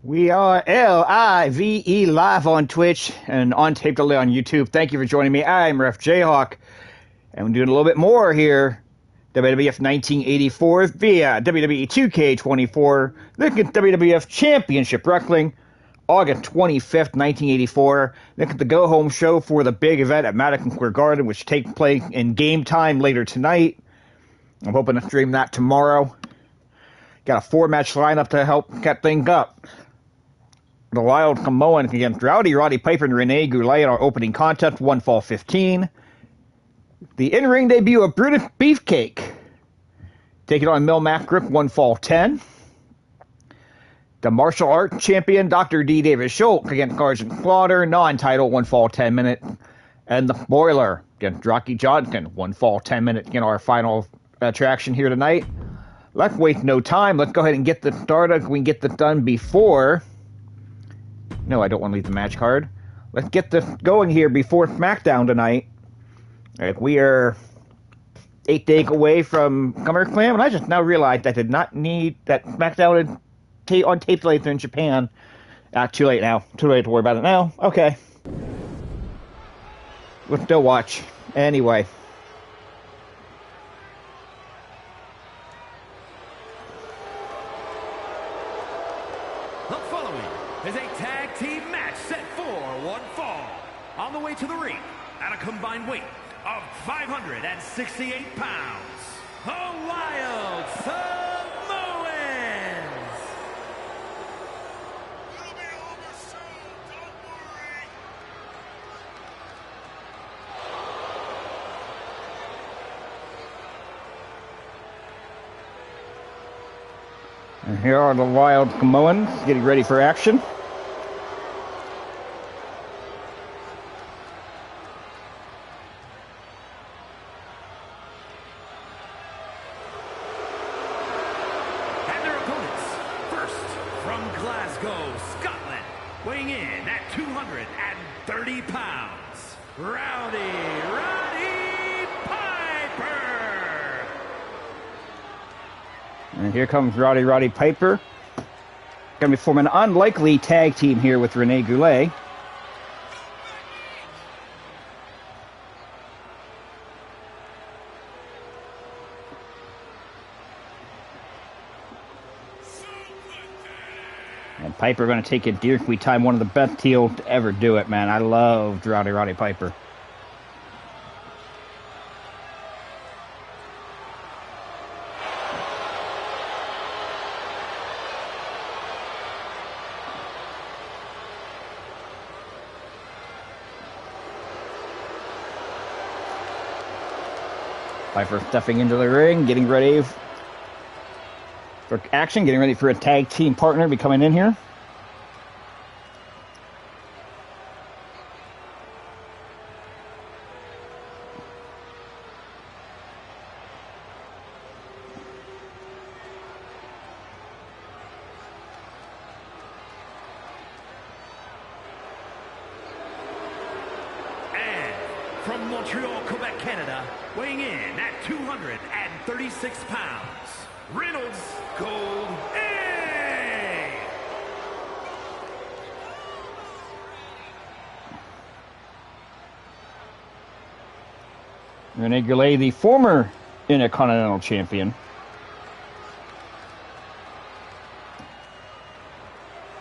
We are LIVE live on Twitch and on tape delay on YouTube. Thank you for joining me. I'm Ref Jayhawk, and we're doing a little bit more here. WWF 1984 via WWE 2K24. Look at WWF Championship Wrestling, August 25th, 1984. Look at the go-home show for the big event at Madison Square Garden, which takes place in game time later tonight. I'm hoping to stream that tomorrow. Got a 4-match lineup to help get things up. The Wild Samoans against Roddy Piper and Rene Goulet in our opening contest, 1 fall 15. The in-ring debut of Brutus Beefcake, taking on Mil Macrick, 1 fall 10. The martial arts champion, Dr. D. David Schultz against Sergeant Slaughter, non-title, 1 fall 10 minutes. And the Boiler against Rocky Johnson, 1 fall 10 minutes in our final attraction here tonight. Let's waste no time. Let's go ahead and get this started. We can get this done before... No, I don't want to leave the match card. Let's get this going here before SmackDown tonight. We are 8 days away from SummerSlam, and I just now realized I did not need that SmackDown on tape later in Japan. Too late now. Too late to worry about it now. Okay. We'll still watch. Anyway. The following is a tag team match set for 1 fall. On the way to the ring, at a combined weight of 568 pounds, the Wild Samoans. It'll be over soon, don't worry. And here are the Wild Samoans getting ready for action. And their opponents, first from Glasgow, Scotland, weighing in at 230 pounds, Roddy Piper. And here comes Roddy Piper. Going to be forming an unlikely tag team here with Rene Goulet. And Piper going to take it dear sweet time. One of the best heels to ever do it, man. I loved Roddy Piper. Piper stepping into the ring, getting ready for action, getting ready for a tag team partner to be coming in here. From Montreal, Quebec, Canada, weighing in at 236 pounds, Reynolds Gold A. Rene Goulet, the former Intercontinental Champion.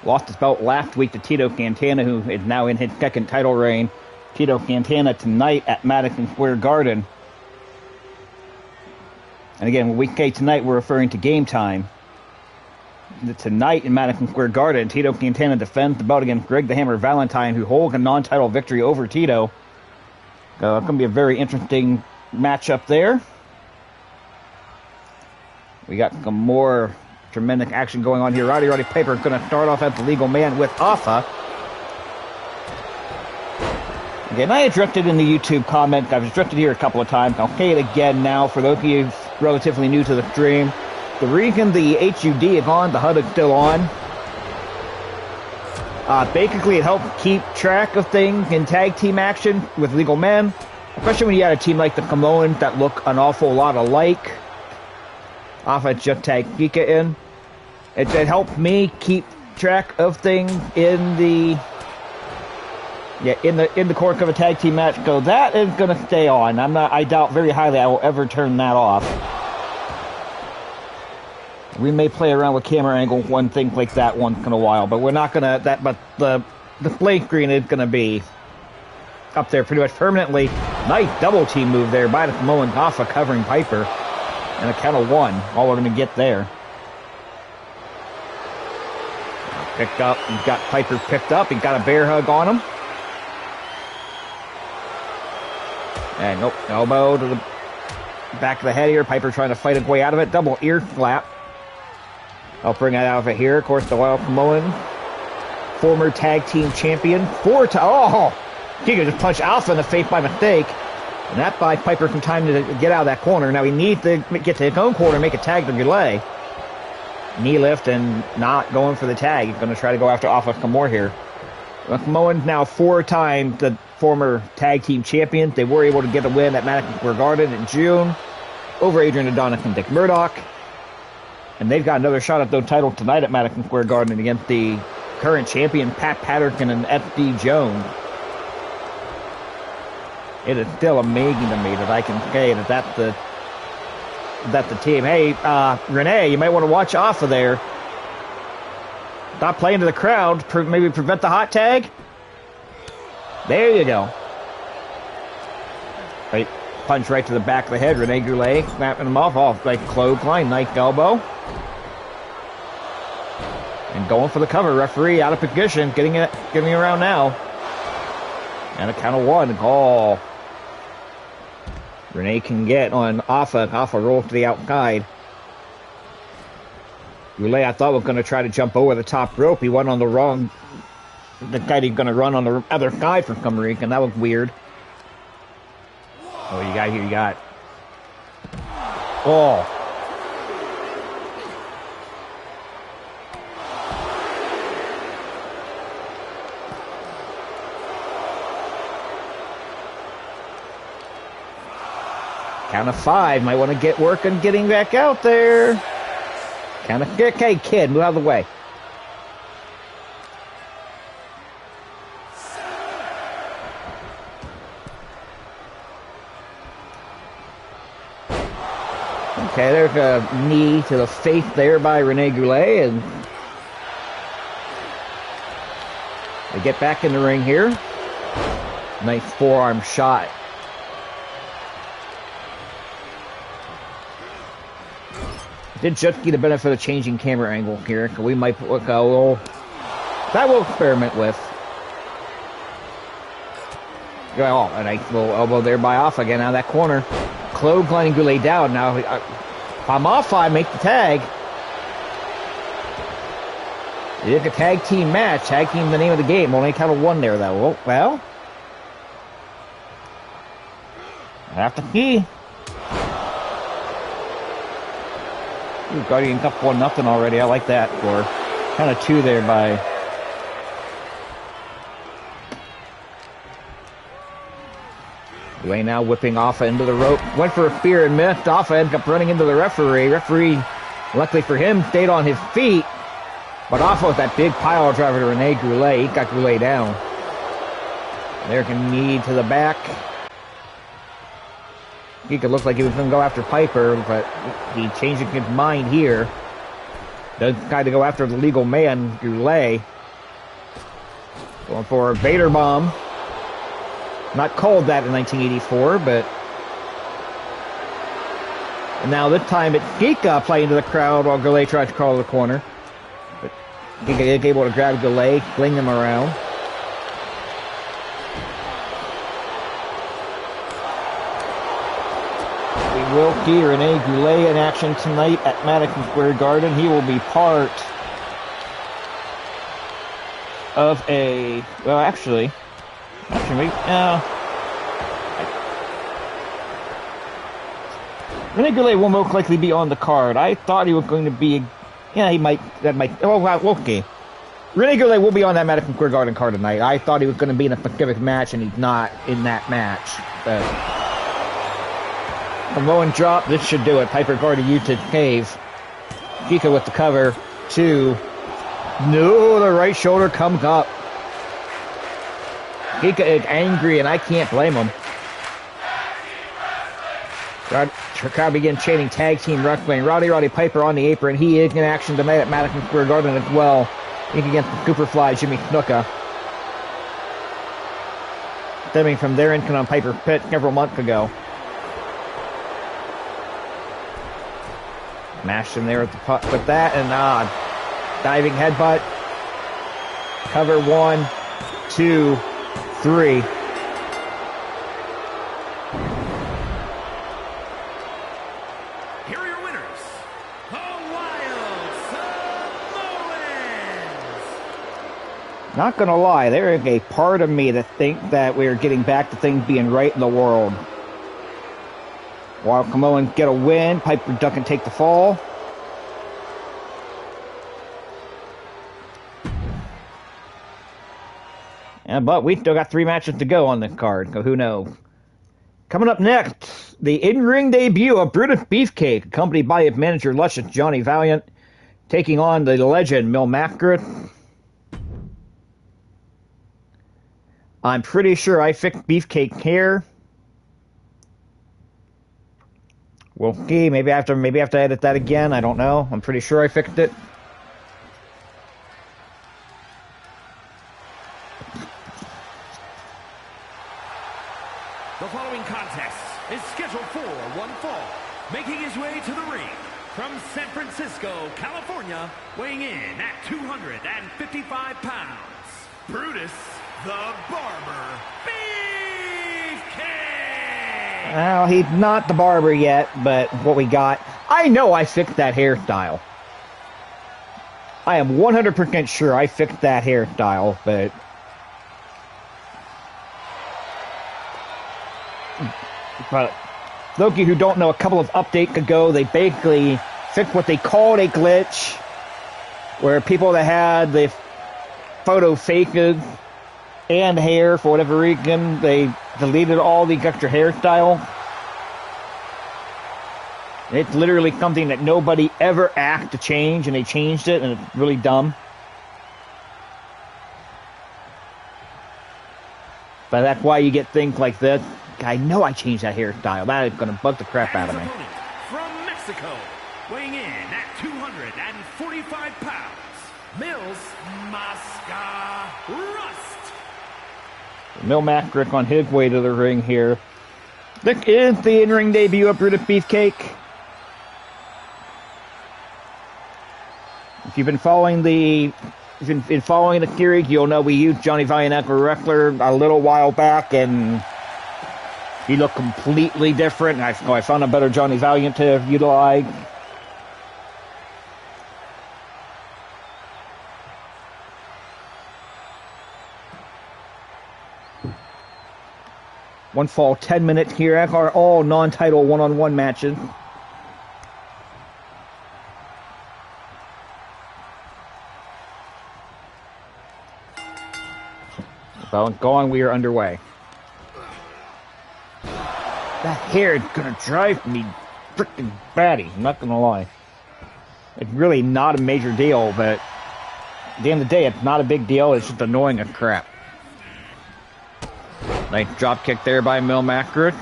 Lost his belt last week to Tito Santana, who is now in his second title reign. Tito Santana tonight at Madison Square Garden. And again, when we say tonight, we're referring to game time. Tonight in Madison Square Garden, Tito Santana defends the belt against Greg the Hammer Valentine, who holds a non-title victory over Tito. It's going to be a very interesting matchup there. We got some more tremendous action going on here. Roddy Piper is going to start off as the legal man with Alpha. Again, I addressed it in the YouTube comments. I've addressed it here a couple of times. I'll say it again now for those of you relatively new to the stream. The reason the HUD is on, the HUD is still on. Basically, it helps keep track of things in tag team action with legal men, especially when you got a team like the Samoans that look an awful lot alike. Alpha just tag Pika in. It helps me keep track of things in the in the cork of a tag team match go. That is going to stay on. I doubt very highly I will ever turn that off. We may play around with camera angle one thing like that once in a while, but we're not gonna but the display screen is gonna be up there pretty much permanently. Nice double team move there by the Samoans, Hoffa covering Piper, and a count of 1. All we're gonna get there. Picked up. He got Piper picked up. He got a bear hug on him. And nope, elbow to the back of the head here. Piper trying to fight his way out of it. Double ear slap. I'll bring that out of it here. Of course, the Wild Samoan, former tag team champion. He could just punch Alpha in the face by mistake. And that buys Piper some time to get out of that corner. Now he needs to get to his own corner and make a tag to relay. Knee lift and not going for the tag. He's going to try to go after Alpha some more here. The Samoans now 4 times the former tag team champions. They were able to get a win at Madison Square Garden in June over Adrian Adonis and Dick Murdoch. And they've got another shot at the title tonight at Madison Square Garden against the current champion Pat Patterson and FD Jones. It is still amazing to me that I can say that that's the team. Hey, Renee, you might want to watch off of there. Stop playing to the crowd. Maybe prevent the hot tag. There you go. Right, punch right to the back of the head. Rene Goulet snapping him off like clothesline. Nice elbow. And going for the cover. Referee out of position. Getting around now. And a count of 1. Oh. Renee can get on Alpha. Alpha rolls to the outside. Goulet, I thought, was going to try to jump over the top rope. He went on the wrong. The guy he's going to run on the other side for some reason. That was weird. Oh, you got. Oh. Count of 5. Might want to get working getting back out there. Count of... Okay, kid, move out of the way. Okay, there's a knee to the face there by Rene Goulet, and they get back in the ring here. Nice forearm shot. Did just get the benefit of changing camera angle here. We might look a little... That we'll experiment with. Oh, a nice little elbow there by off again out of that corner. Clotheslining Goulet down. Now, if I'm off, I make the tag. It's a tag team match. Tag team the name of the game. Only count of 1 there, though. Oh, well. I have to see. Ooh, Guardian Cup 1-0 already. I like that score. Kind of 2 there by... Goulet now whipping Alpha into the rope. Went for a spear and missed. Alpha ended up running into the referee. Referee, luckily for him, stayed on his feet. But Alpha with that big pile driver to Rene Goulet. He got Goulet down. There's a knee to the back. He could look like he was going to go after Piper, but he changing his mind here. Does kind of go after the legal man, Goulet. Going for a Vader bomb. Not called that in 1984, but... And now this time it's Geeka playing to the crowd while Goulet tries to crawl to the corner. But Geeka is able to grab Goulet, fling him around. We will see Rene Goulet in action tonight at Madison Square Garden. He will be part of a... Well, actually, Rene Goulet will most likely be on the card. I thought he was going to be... Yeah, he might... That might... Oh, wow, okay. Rene Goulet will be on that Madison Square Garden card tonight. I thought he was going to be in a specific match, and he's not in that match. But... Samoan drop. This should do it. Piper guarded used his cave. Geeka with the cover. 2. No, the right shoulder comes up. He is angry, and I can't blame him. Crowd began chanting tag team wrestling. Roddy Piper on the apron. He is in action tonight at Madison Square Garden as well. Ink against the Superfly, Jimmy Snuka. Stemming from their incident on Piper Pit several months ago. Mashed him there with the puck with that, and diving headbutt. Cover 1, 2, 3. Here are your winners, the Wild Samoans. Not gonna lie, there is a part of me that thinks that we're getting back to things being right in the world. Wild Samoans get a win, Piper duck and take the fall. Yeah, but we still got 3 matches to go on this card, so who knows. Coming up next, the in-ring debut of Brutus Beefcake, accompanied by his manager, Luscious Johnny Valiant, taking on the legend, Mil Mascaret. I'm pretty sure I fixed Beefcake hair. We'll see. Maybe I have to edit that again. I don't know. I'm pretty sure I fixed it. The following contest is scheduled for one fall. Making his way to the ring from San Francisco, California, weighing in at 255 pounds, Brutus the Barber Beefcake! Well, he's not the barber yet, but what we got... I know I fixed that hairstyle. I am 100% sure I fixed that hairstyle, but... those of you who don't know, a couple of updates ago, they basically fixed what they called a glitch, where people that had the photo faked and hair, for whatever reason, they deleted all the extra hairstyle. It's literally something that nobody ever asked to change, and they changed it, and it's really dumb. But that's why you get things like this. I know I changed that hairstyle. That is going to bug the crap out of me. From Mexico, weighing in at 245 pounds, Mil Mascaret. Mil Mascaret on his way to the ring here. This is the in-ring debut of Brutus Beefcake. If you've been following the series, you'll know we used Johnny Valiant as a wrestler a little while back, and he looked completely different. I found a better Johnny Valiant to utilize. One fall, 10 minutes here. As are all non-title one-on-one matches. Well, going, we are underway. That hair is gonna drive me freaking batty, I'm not gonna lie. It's really not a major deal, but at the end of the day, it's not a big deal, it's just annoying as crap. Nice drop kick there by Mil Mascaret.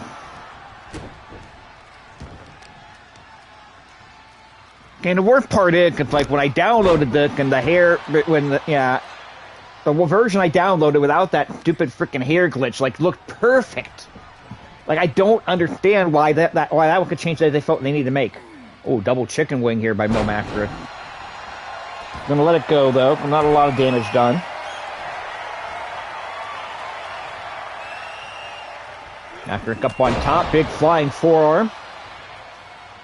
And the worst part is, it's like when I downloaded this and the hair, the version I downloaded without that stupid freaking hair glitch, like, looked perfect. Like, I don't understand why that one could change that they felt they need to make. Oh, double chicken wing here by Mil Mascaret. Gonna let it go, though. Not a lot of damage done. Mascaret up on top. Big flying forearm.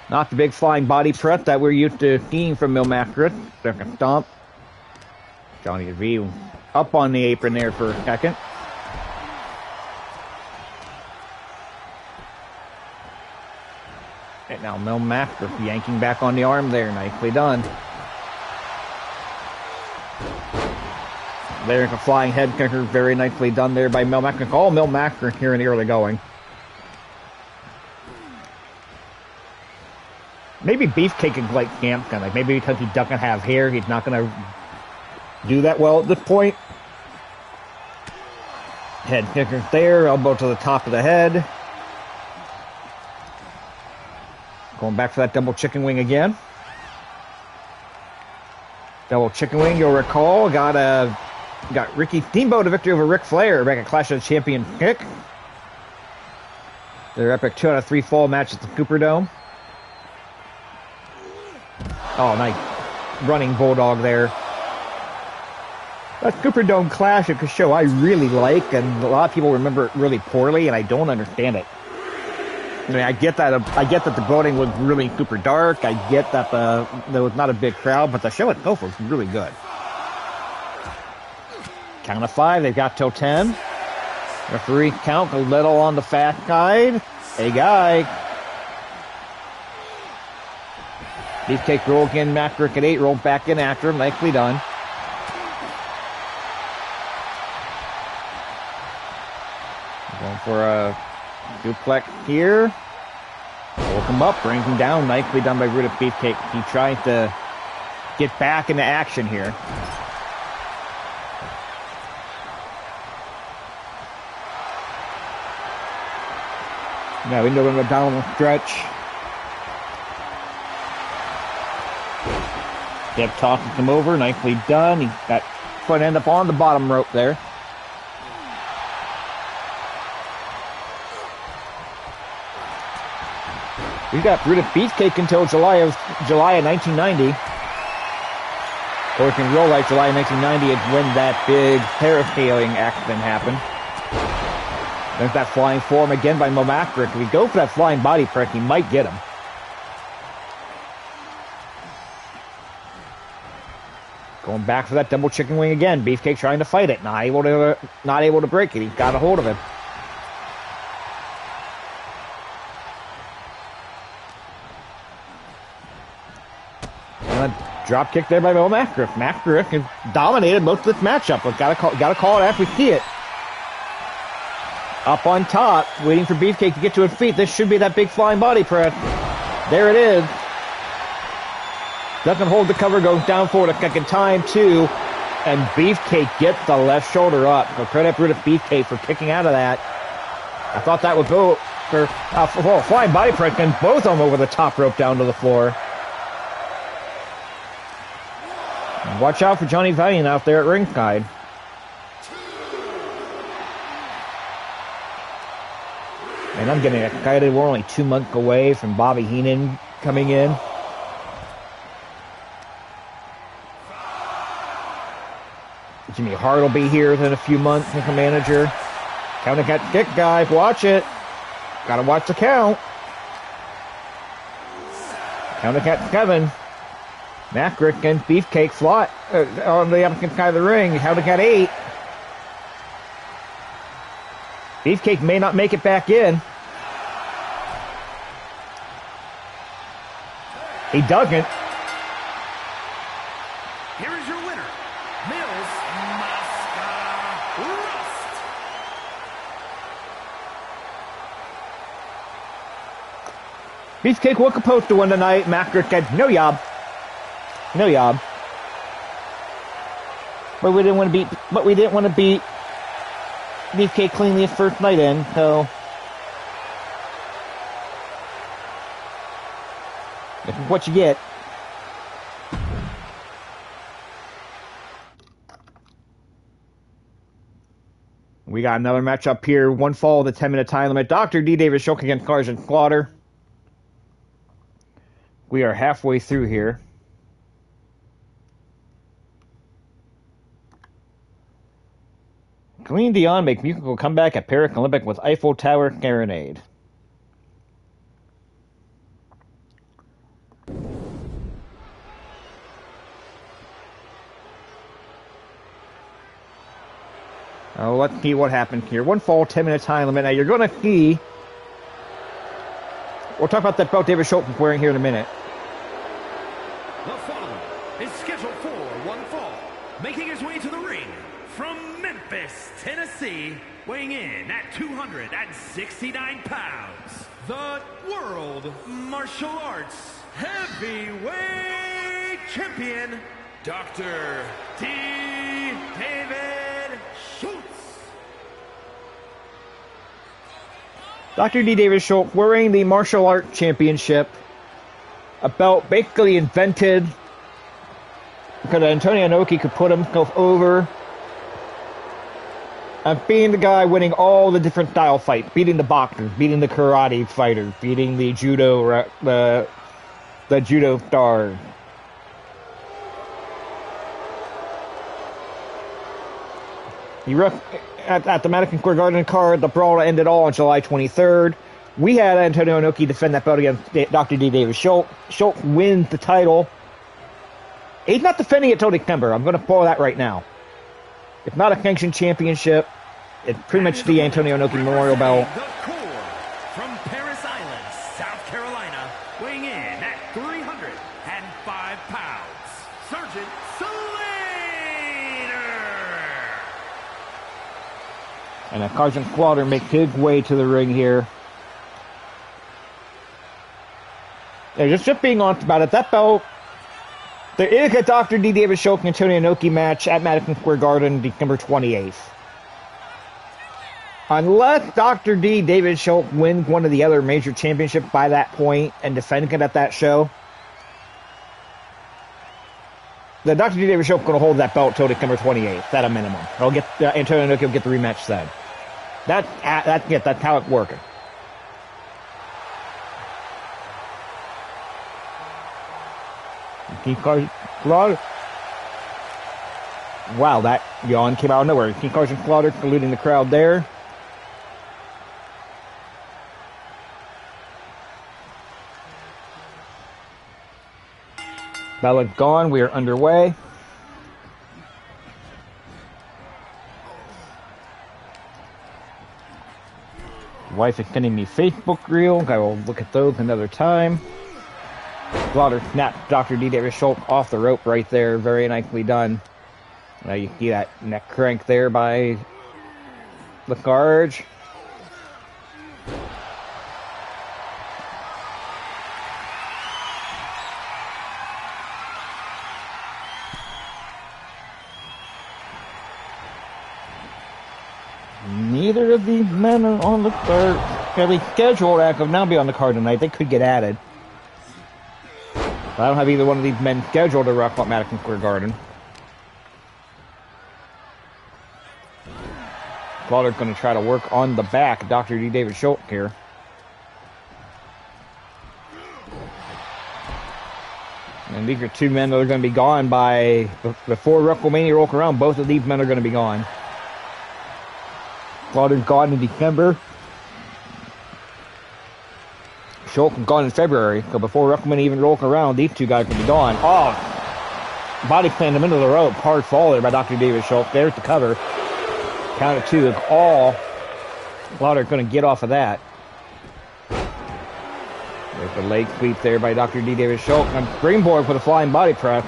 Not the big flying body press that we're used to seeing from Mil Mascaret. Second stomp. Johnny V up on the apron there for a second. And now Mil Mascaret yanking back on the arm there. Nicely done. There's a flying head kicker. Very nicely done there by Mil Mascaret. All Mil Mascaret here in the early going. Maybe Beefcake is like Camp, kind of like maybe because he doesn't have hair, he's not gonna do that well at this point. Head kicker there, elbow to the top of the head. Going back for that double chicken wing again. Double chicken wing, you'll recall, got Ricky Steamboat a victory over Ric Flair back at Clash of the Champions kick. Their epic 2 out of 3 fall match at the Superdome. Oh, nice running bulldog there. That Superdome Classic, a show I really like, and a lot of people remember it really poorly, and I don't understand it. I mean, I get that the building was really super dark. I get that there was not a big crowd, but the show itself was really good. Count of 5, they've got till 10. Referee count a little on the fast side. Hey, guy. Beefcake roll again, Mackrick at 8, rolled back in after him. Nicely done. Going for a duplex here. Woke him up, brings him down. Nicely done by Brutus Beefcake. He tries to get back into action here. Now into a down stretch. Deb tosses him over. Nicely done. He got front end up on the bottom rope there. We got Brutus Beefcake until July of 1990. Of course, in real life, July of 1990 is when that big parasailing accident happened. There's that flying form again by Mo Mackrick. If we go for that flying body press, he might get him. Going back for that double chicken wing again. Beefcake trying to fight it. Not able to break it. He got a hold of him. And a drop kick there by Mo Mackrick. Mackrick has dominated most of this matchup. But gotta call it after we see it. Up on top, waiting for Beefcake to get to his feet. This should be that big flying body press. There it is. Doesn't hold the cover, goes down for it a second time, too. And Beefcake gets the left shoulder up. So credit Brutus Beefcake for kicking out of that. I thought that would go for flying body press, and both of them over the top rope down to the floor. And watch out for Johnny Valiant out there at ringside. And I'm getting excited. We're only 2 months away from Bobby Heenan coming in. Jimmy Hart will be here in a few months as a manager. Count and catch kick, guys. Watch it. Gotta watch the count. Count and catch 7. Mackrick and Beefcake fly on the opposite side of the ring. Count and catch 8. Beefcake may not make it back in. He doesn't. Here is your winner, Mills Masca Rust. Beefcake was supposed to win tonight. Mackrick said, no yob. No yob. But we didn't want to beat Beefcake cleanly his first night in, so this is what you get. We got another match up here. One fall of the 10-minute time limit. Dr. D. David Schultz against Sergeant Slaughter. We are halfway through here. Celine Dion make musical comeback at Paris Olympic with Eiffel Tower Serenade. Oh, let's see what happened here. One fall, 10-minute time limit. Now you're going to see. We'll talk about that belt David Schultz is wearing here in a minute. The following is scheduled for one fall, making his way to the ring from Memphis, Tennessee, weighing in at 269 pounds, the World Martial Arts Heavyweight Champion, Dr. D. David Schultz. Dr. D. David Schultz wearing the Martial Arts Championship, a belt basically invented because Antonio Inoki could put himself over, and being the guy winning all the different style fights, beating the boxers, beating the karate fighters, beating the judo, the judo stars. At the Madison Square Garden card, the brawl ended all on July 23rd. We had Antonio Inoki defend that belt against Dr. D. David Schultz. Schultz wins the title. He's not defending it until December. I'm going to pull that right now. It's not a sanctioned championship. It's pretty much the Antonio Inoki Memorial Belt. The Core from Paris Island, South Carolina, weighing in at 305 pounds, Sergeant Slater. And Carson Slaughter makes his way to the ring here. Yeah, just being honest about it, that belt, there is a Dr. D. David Schultz and Antonio Inoki match at Madison Square Garden December 28th. Unless Dr. D. David Schultz wins one of the other major championships by that point and defends it at that show, the Dr. D. David Schultz is going to hold that belt till December 28th at a minimum. He'll get Antonio Inoki will get the rematch then. That's how it's working. Wow, that yawn came out of nowhere. King Carson Slaughter saluting the crowd there. Ballot gone. We are underway. Wife is sending me Facebook reels. I will look at those another time. Slaughter snapped Dr. D. David Schultz off the rope right there. Very nicely done. Now you see that neck crank there by LaCarge. Neither of these men are on the card. At least scheduled active now be on the card tonight. They could get added. But I don't have either one of these men scheduled to rock at Madison Square Garden. Slaughter's going to try to work on the back. Dr. D. David Schultz here. And these are two men that are going to be gone by before WrestleMania rolls around. Both of these men are going to be gone. Slaughter's gone in December. Schultz is gone in February. So before WrestleMania even rolls around, these two guys will be gone. Oh! Body slammed him into the rope. Hard fall there by Dr. David Schultz. There's the cover. Count of two. It's all Slaughter's going to get off of that. There's the leg sweep there by Dr. D. David Schultz. And springboard for the flying body press.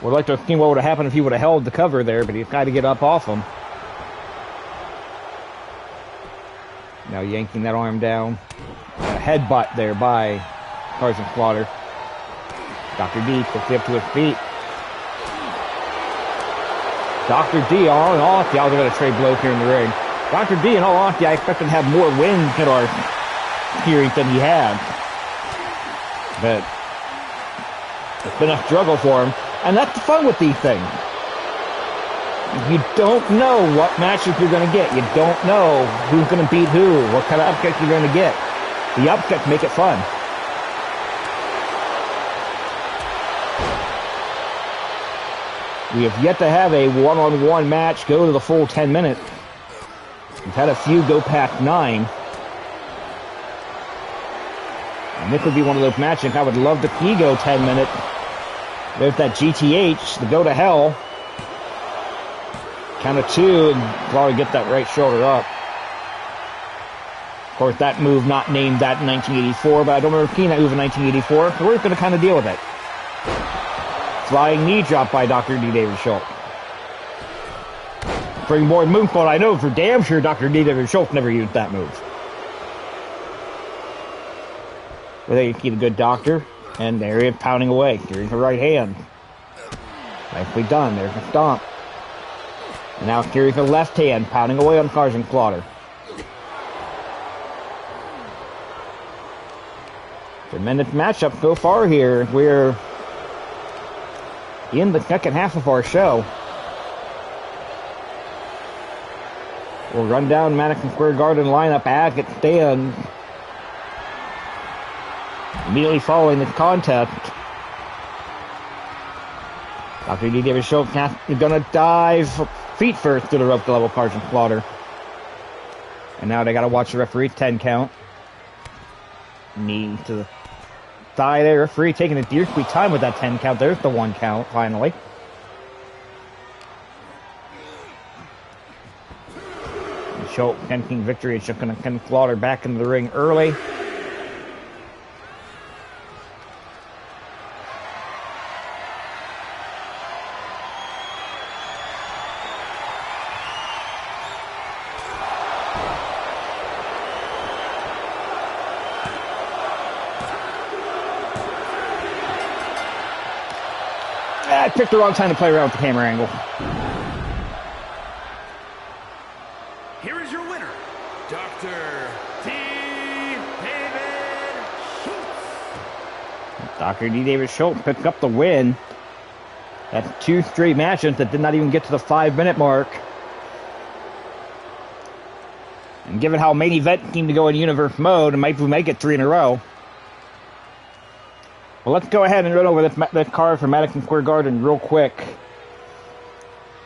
Would like to have seen what would have happened if he would have held the cover there, but he's got to get up off him. Now yanking that arm down. A headbutt there by Carson Slaughter. Dr. D quickly up to his feet. Dr. D, all in honesty, I was going to trade blows here in the ring. Dr. D, in all honesty, I expect him to have more wins in our series than he had. But it's been a struggle for him. And that's the fun with these things. You don't know what matches you're going to get. You don't know who's going to beat who, what kind of upsets you're going to get. The upsets make it fun. We have yet to have a one-on-one match go to the full 10 minutes. We've had a few go past 9. And this would be one of those matches I would love to see go 10 minutes. There's that GTH, the go to hell. Count of two, and probably get that right shoulder up. Of course, that move not named that in 1984, but I don't remember seeing that move in 1984, so we're going to kind of deal with it. Flying knee drop by Dr. D. David Schultz. Springboard moonsault, I know for damn sure Dr. D. David Schultz never used that move. But there you see the good doctor. And there he is pounding away. Here's the right hand. Nicely done. There's a stomp. And now carries the left hand, pounding away on Carson Slaughter. Tremendous matchup so far here. We're in the second half of our show. We'll run down Madison Square Garden lineup as it stands immediately following this contest. Dr. D. David Schultz is going to dive feet first to the rope to level Carson Slaughter. And now they got to watch the referee's 10 count. Knee to the thigh there. Referee taking a deer sweet time with that 10 count. There's the 1 count finally. Schultz attempting victory. It's just going to send Slaughter back into the ring early. I picked the wrong time to play around with the camera angle. Here is your winner, Dr. D. David Schultz. Dr. D. David Schultz picked up the win. That's 2 straight matches that did not even get to the 5-minute mark. And given how main event seemed to go in universe mode, it might make it 3 in a row. Well, let's go ahead and run over this card for Madison Square Garden real quick.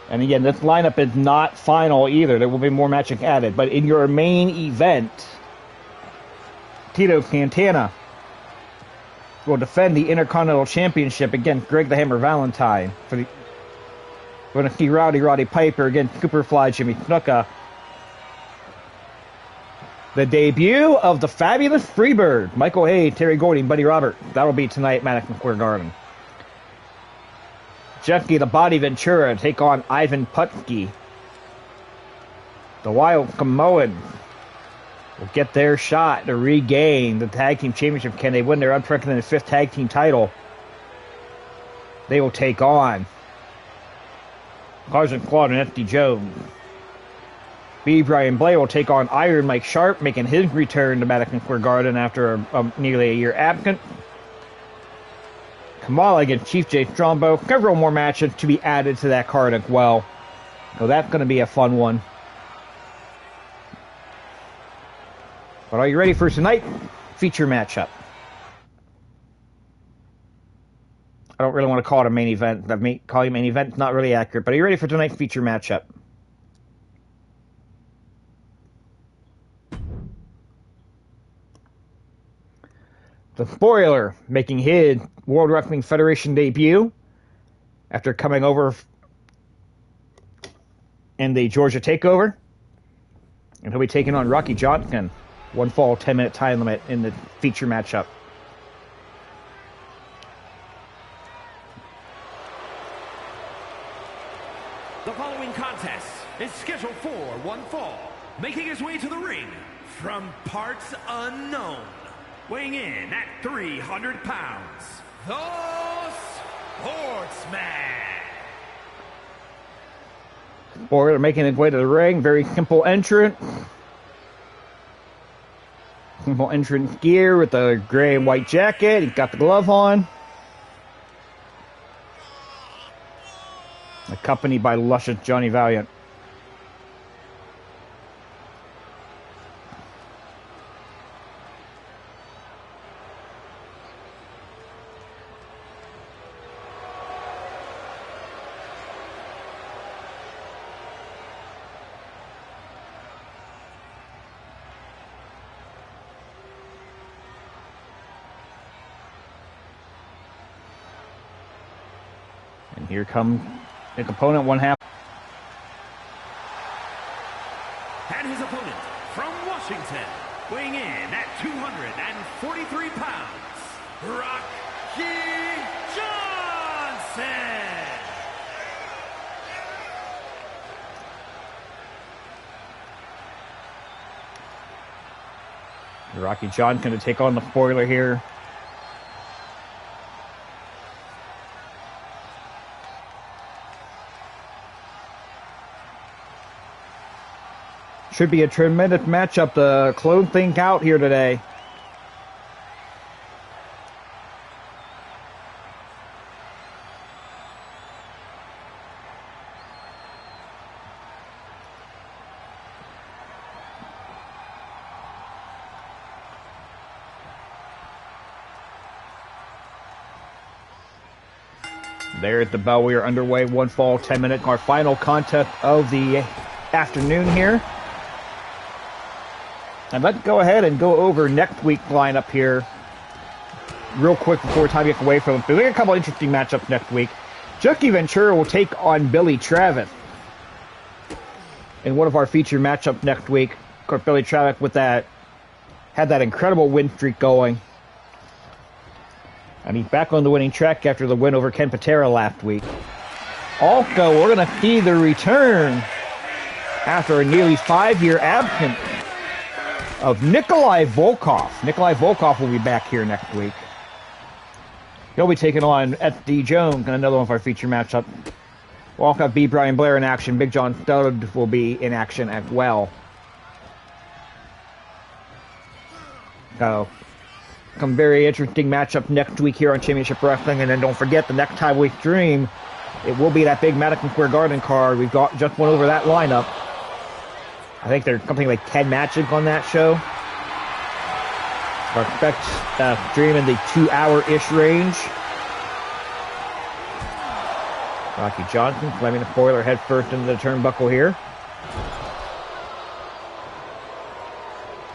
And again, this lineup is not final either. There will be more matches added. But in your main event, Tito Santana will defend the Intercontinental Championship against Greg the Hammer Valentine. We're going to see Roddy Piper against Superfly Jimmy Snuka. The debut of the fabulous Freebird, Michael Hayes, Terry Gordy, and Buddy Robert. That'll be tonight at Madison Square Garden. Jeffy the Body Ventura take on Ivan Putski. The Wild Samoans will get their shot to regain the Tag Team Championship. Can they win their unprecedented 5th Tag Team title? They will take on Carson Slaughter and FD Jones. B. Brian Blay will take on Iron Mike Sharp, making his return to Madison Square Garden after nearly a year absent. Kamala against Chief J. Strombo. Several more matches to be added to that card as well. So that's going to be a fun one. But are you ready for tonight's feature matchup? I don't really want to call it a main event. Calling it main event is not really accurate. But are you ready for tonight's feature matchup? The Spoiler making his World Wrestling Federation debut after coming over in the Georgia TakeOver. And he'll be taking on Rocky Johnson. 1 fall, 10-minute time limit in the feature matchup. The following contest is scheduled for 1 fall, making his way to the ring from parts unknown. Weighing in at 300 pounds, the Sportsman. Spoiler making his way to the ring. Very simple entrance. Simple entrance gear with the gray and white jacket. He's got the glove on. Accompanied by luscious Johnny Valiant. And here comes his opponent, 1/2. And his opponent from Washington, weighing in at 243 pounds, Rocky Johnson. Rocky Johnson to take on the Spoiler here. Should be a tremendous matchup to close things out here today. There at the bell, we are underway. 1 fall, 10 minute. Our final contest of the afternoon here. And let's go ahead and go over next week's lineup here real quick before time gets away from it. We got a couple interesting matchups next week. Jackie Ventura will take on Billy Travis in one of our featured matchups next week. Of course, Billy Travis had that incredible win streak going. And he's back on the winning track after the win over Ken Patera last week. Also, we're going to see the return after a nearly 5-year absence of Nikolai Volkov. Nikolai Volkov will be back here next week. He'll be taking on SD Jones in another one of our feature matchups. We'll also have B. Brian Blair in action. Big John Studd will be in action as well. So, some very interesting matchup next week here on Championship Wrestling. And then don't forget, the next time we stream, it will be that big Madison Square Garden card. We've got just went over that lineup. I think there's something like 10 matches on that show. I expect stream in the 2-hour-ish range. Rocky Johnson slamming the spoiler head first into the turnbuckle here.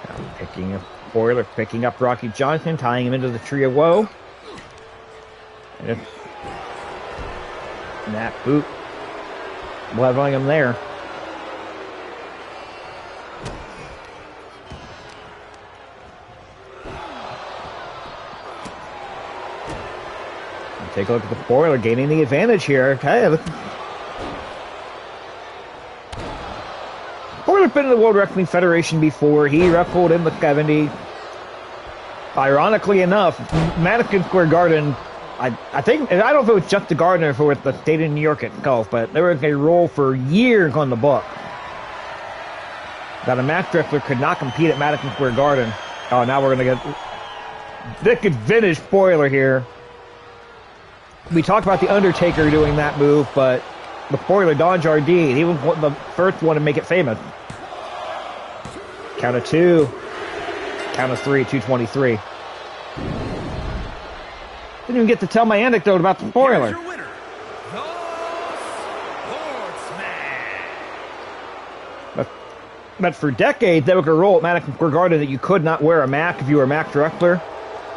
Now picking up spoiler, picking up Rocky Johnson, tying him into the Tree of Woe. And that boot, leveling him there. Take a look at the spoiler, gaining the advantage here. Okay, Spoiler's been in the World Wrestling Federation before. He wrestled in the 70s. Ironically enough, Madison Square Garden, I don't know if it was just the Garden or if it was the state of New York itself, but there was a rule for years on the book that a match wrestler could not compete at Madison Square Garden. Oh, now we're going to get Vic advantage spoiler here. We talked about The Undertaker doing that move, but the spoiler, Don Jardine, he was the first one to make it famous. Count of 2. Count of 3, 223. Didn't even get to tell my anecdote about the spoiler. Here's your winner, the Sportsman. But for decades, there was a rule at Madison Square Garden that you could not wear a mask if you were a mask wrestler.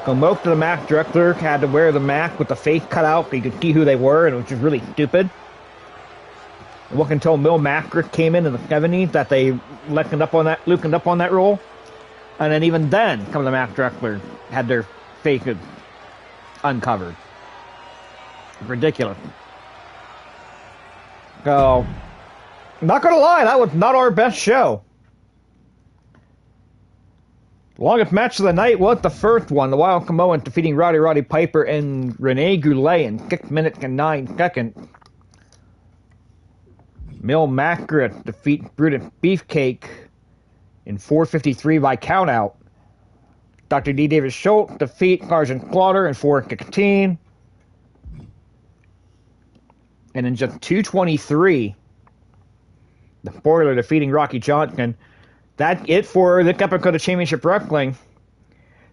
So most of the mask wrestlers had to wear the mask with the face cut out so you could see who they were, and it was just really stupid. It wasn't until Mil Masker came in the 70s that they loosened up on that rule. And then even then, some of the mask wrestlers had their faces uncovered. Ridiculous. So, not gonna lie, that was not our best show. The longest match of the night was the first one, the Wild Samoans defeating Roddy Piper and Rene Goulet in 6 minutes and 9 seconds. Mil Masker defeats Brutus Beefcake in 4:53 by countout. Dr. D. David Schultz defeats Sergeant Slaughter in 4:16. And in just 2:23, the spoiler defeating Rocky Johnson. That's it for the episode of Championship Wrestling.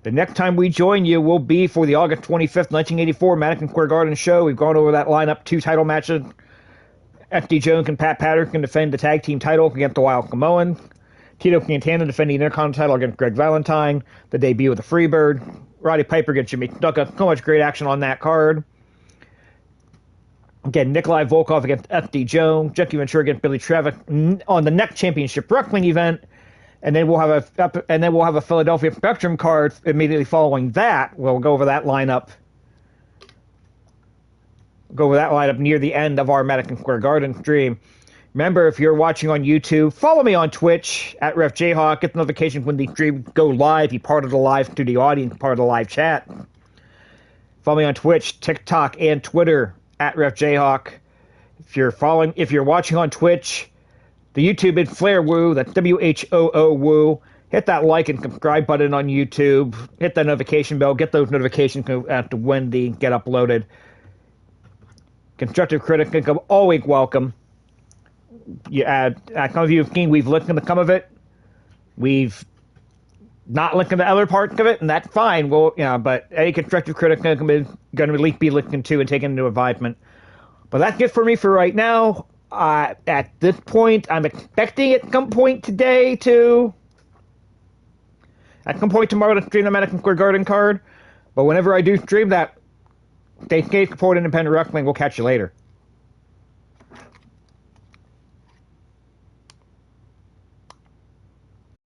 The next time we join you will be for the August 25th, 1984 Madison Square Garden show. We've gone over that lineup, 2 title matches. SD Jones and Pat Patterson defend the tag team title against the Wild Samoans. Tito Santana defending the Intercontinental title against Greg Valentine. The debut of the Freebird. Roddy Piper against Jimmy Snuka. So much great action on that card. Again, Nikolai Volkov against SD Jones. Jackie Ventura against Billy Travis on the next Championship Wrestling event. And then we'll have a Philadelphia Spectrum card immediately following that. We'll go over that lineup. Near the end of our Madison Square Garden stream. Remember, if you're watching on YouTube, follow me on Twitch at Ref Jayhawk. Get the notifications when the streams go live. Be part of the live studio audience, part of the live chat. Follow me on Twitch, TikTok, and Twitter at Ref Jayhawk. If you're watching on Twitch, the YouTube in Flair Woo, that's WHOO Woo. Hit that like and subscribe button on YouTube. Hit that notification bell. Get those notifications as to when they get uploaded. Constructive criticism, always welcome. Some of you have seen we've listened to some of it. We've not listened to other parts of it, and that's fine. Well, but any constructive criticism is going to at least be listened to and taken into advisement. But that's it for me for right now. At this point, I'm expecting at some point today at some point tomorrow to stream the Madison Square Garden card. But whenever I do stream that, stay safe, support independent wrestling. We'll catch you later.